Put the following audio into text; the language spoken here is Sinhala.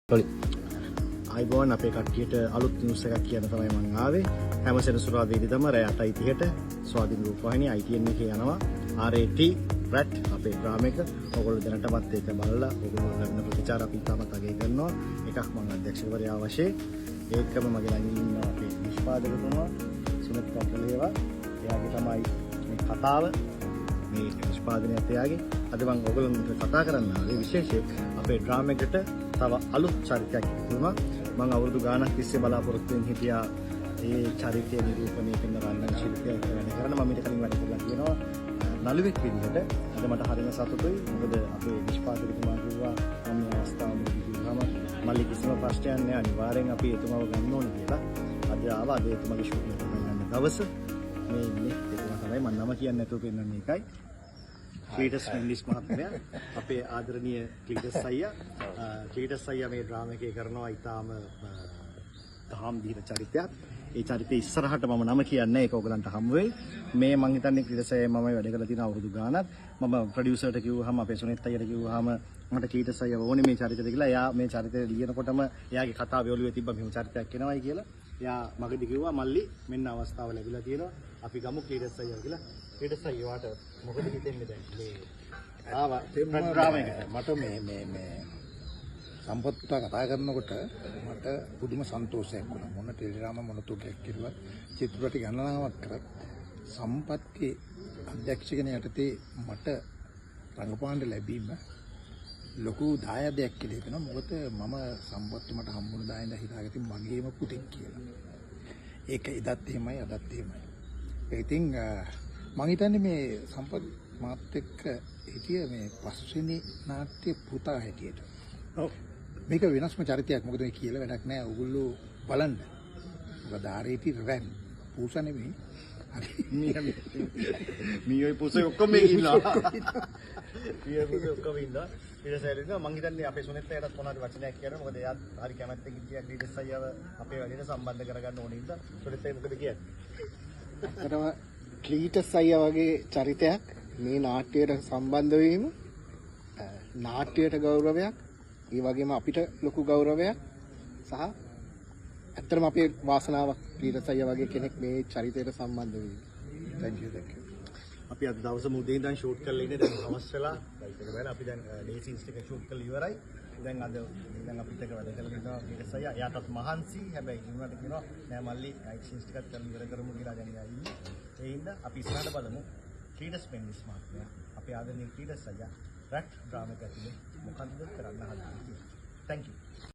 Sorry. අයිබෝන් අපේ කට්ටියට අලුත් නිවුස් එකක් කියන්න තමයි මම ආවේ. හැම සෙනසුරාදාදී තමයි රෑ 8:30ට ස්වාධීන රූපවාහිනිය ITN එකේ යනවා. RAT රැට් අපේ ඩ්‍රාමා එක. ඔයගොල්ලෝ දැනටමත් ඒක බලලා ඔයගොල්ලෝ ගන්න ප්‍රතිචාර අපි තාමත් අගය කරනවා. එකක් මම අධ්‍යක්ෂකවරයා වශයෙන් ඒකම මගේ ළඟින් ඉන්න අපේ නිෂ්පාදකතුමා සුනිත් කටලේවා. එයාගේ තමයි මේ කතාව මේ නිෂ්පාදනයත් එයාගේ. අද මම ඔයගොල්ලන්ට කතා කරන්න ආවේ විශේෂයෙන් අපේ ඩ්‍රාමා එකට තව අලුත් චරිතයක් ඉතුරුනා. මම අවුරුදු ගාණක් තිස්සේ බලාපොරොත්තු වෙමින් හිටියා ඒ චරිතය නිරූපණය කරන රංගන ශිල්පියෙක් වැඩ කරන. මම ඊට කලින් වැඩ කරලා තියෙනවා නළුවෙක් විදිහට. අද මට හරිම සතුටුයි. මොකද අපේ නිෂ්පාදකතුමා කිව්වා මම මේ අවස්ථාවේ කිව්වම මල්ලි කිසිම ප්‍රශ්නයක් නැහැ අනිවාර්යෙන් අපි එතුමාව ගන්න ඕනේ කියලා. අද ආවා අද එතුමාගේ ෂූටින් එක ගන්න දවස. මේ ඉන්නේ එතුමා තමයි මම නම කියන්නේ නැතුව පෙන්නන්නේ එකයි. ක්ලීටස් මෙන්ඩිස් මහත්මයා අපේ ආදරණීය ක්ලීටස් අයියා මේ ඩ්‍රාමා එකේ කරනවා ඊටාම දහම් දීන චරිතයක්. ඒ චරිතය ඉස්සරහට මම නම කියන්නේ ඒක ඔයගලන්ට හම්බ වෙයි. මේ මං හිතන්නේ ක්ලීටස් අයියා මම වැඩ කරලා තියෙන අවුරුදු ගාණක්. මම ප්‍රොඩියුසර්ට කිව්වහම අපේ සුනිත් අයියට කිව්වහම මට ක්ලීටස් අයියා ඕනේ මේ චරිතෙට කියලා. එයා මේ චරිතය ලියනකොටම එයාගේ කතාවේ ඔළුවේ තිබ්බ මෙහෙම චරිතයක් එනවයි කියලා. එයා මගදී කිව්වා මල්ලි මෙන්න අවස්ථාව ලැබිලා තියෙනවා. අපි ගමු ක්ලීටස් අයියා කියලා. ඊට අයියාට මොකද හිතෙන්නේ දැන් මේ ආවා ඩ්‍රාමා එකට මට මේ සම්පත් පුතා කතා කරනකොට මට පුදුම සන්තෝෂයක් වුණා මොන ටෙලිග්‍රාම මොන තුකයක් කිව්වත් චිත්‍රපට ගණනාවක් කරත් සම්පත්ගේ අධ්‍යක්ෂකන යටතේ මට රංගපාන්න ලැබීම ලොකු දායාදයක් කියලා හිතෙනවා මොකද මම සම්පත් මට හම්බුන දායන හිතාගත්තේ මගේම පුතෙක් කියලා ඒක එදත් එහෙමයි අදත් එහෙමයි ඉතින් මම හිතන්නේ මේ සම්පත් මාත් එක්ක හිටිය මේ පස්වෙනි නාට්‍ය පුතා හැටියට. ඔව්. මේක වෙනස්ම චරිතයක්. මොකද මේ කියලා වැඩක් නැහැ. ඔයගොල්ලෝ බලන්න. මොකද ආරේටි රැන් පූසා නෙමෙයි. මීයෝ පූසේ ඔක්කොම මේක ඉන්නවා. මීයෝ පූසේ ඔක්කොම ඉන්නවා. ඊට පස්සේ මම හිතන්නේ අපේ සුනිත් අයියටත් මොනවාරි වචනයක් කියන්න. මොකද එයා හරි කැමැත්තෙන් ඉතින් ක්‍රීඩස් අයියව අපේ වැඩේට සම්බන්ධ කරගන්න ඕනේ ඉඳලා සුනිත් අයියා මොකද කියන්නේ? ක්ලීටස් අයියා වගේ චරිතයක් මේ නාට්‍යයට සම්බන්ධ වීම නාට්‍යයට ගෞරවයක් ඒ වගේම අපිට ලොකු ගෞරවයක් සහ ඇත්තටම අපේ වාසනාවක් ක්ලීටස් අයියා වගේ කෙනෙක් මේ චරිතයට සම්බන්ධ වීම. Thank you. අපි අද දවසේ මුදේ ඉඳන් ෂූට් කරලා ඉන්නේ දැන් හවස් වෙලා ලයිට් එක බලලා අපි දැන් ඩේ සීන්ස් ටික ෂූට් කරලා ඉවරයි. දැන් අපිට එක වැඩ කරලා ඉන්නවා ක්ලීටස් අයියා. එයාටත් මහන්සි. හැබැයි ඉන්නට කියනවා නෑ මල්ලි ලයිට් සීන්ස් ටිකත් කරලා ඉවර කරමු කියලා දැන් එයා ඉන්නේ. ඒ හින්දා අපි ඉස්සරහට බලමු ක්ලීටස් මෙන්ඩිස් මහත්මයා අපේ ආදරණීය ක්ලීටස් අයියා රැට් ඩ්‍රාමා එක ඇතුලේ මොකක්ද කරන්න හදන්නේ කියලා. Thank you.